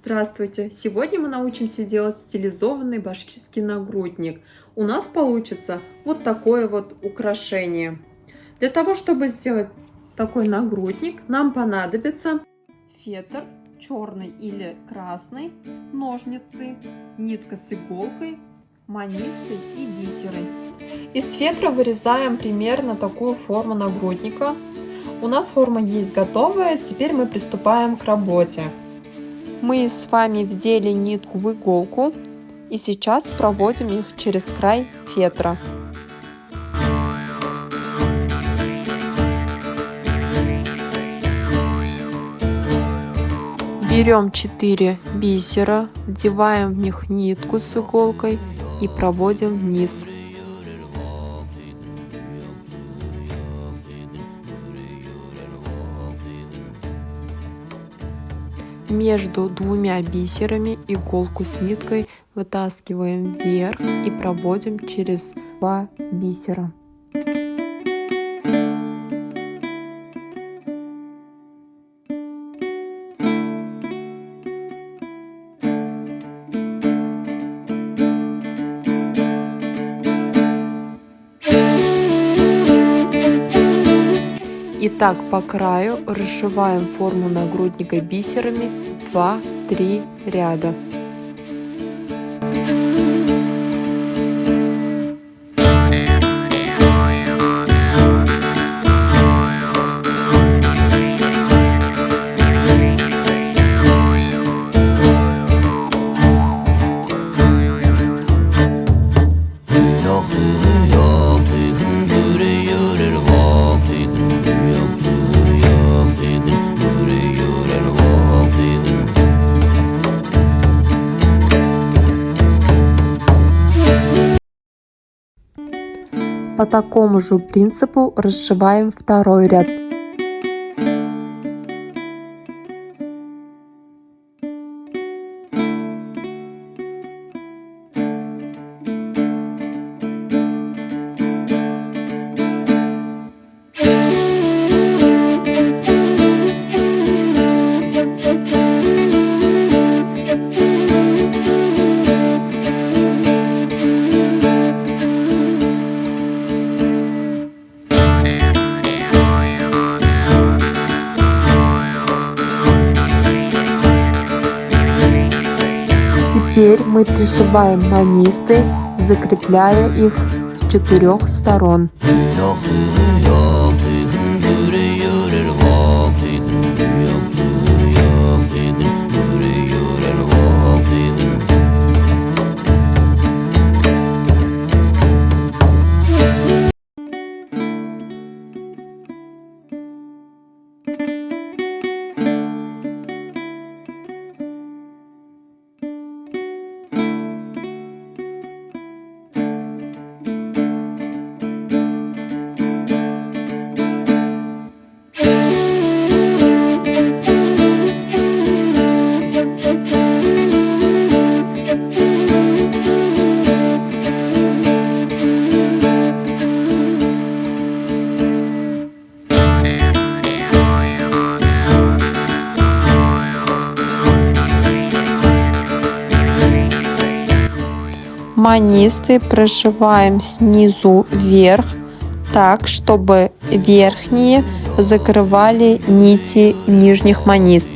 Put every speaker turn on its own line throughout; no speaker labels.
Здравствуйте! Сегодня мы научимся делать стилизованный башкирский нагрудник. У нас получится вот такое вот украшение. Для того, чтобы сделать такой нагрудник, нам понадобится фетр черный или красный, ножницы, нитка с иголкой, манисты и бисеры. Из фетра вырезаем примерно такую форму нагрудника. У нас форма есть готовая, теперь мы приступаем к работе. Мы с вами вдели нитку в иголку и сейчас проводим их через край фетра. Берем 4 бисера, вдеваем в них нитку с иголкой и проводим вниз. Между двумя бисерами иголку с ниткой вытаскиваем вверх и проводим через 2 бисера. И так по краю расшиваем форму нагрудника бисерами 2-3 ряда. По такому же принципу расшиваем второй ряд. Теперь мы пришиваем манисты, закрепляя их с 4 сторон. Манисты прошиваем снизу вверх, так, чтобы верхние закрывали нити нижних манист.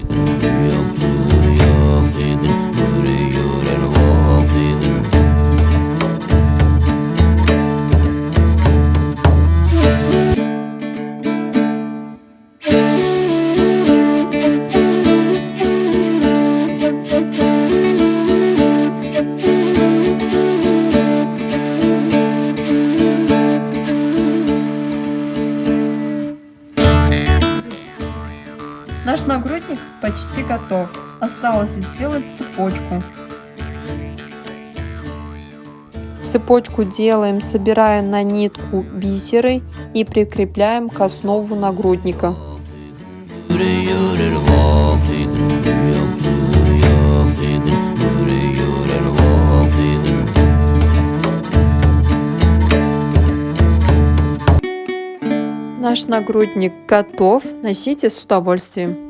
Наш нагрудник почти готов. Осталось сделать цепочку. Цепочку делаем, собирая на нитку бисеры и прикрепляем к основу нагрудника. Наш нагрудник готов. Носите с удовольствием.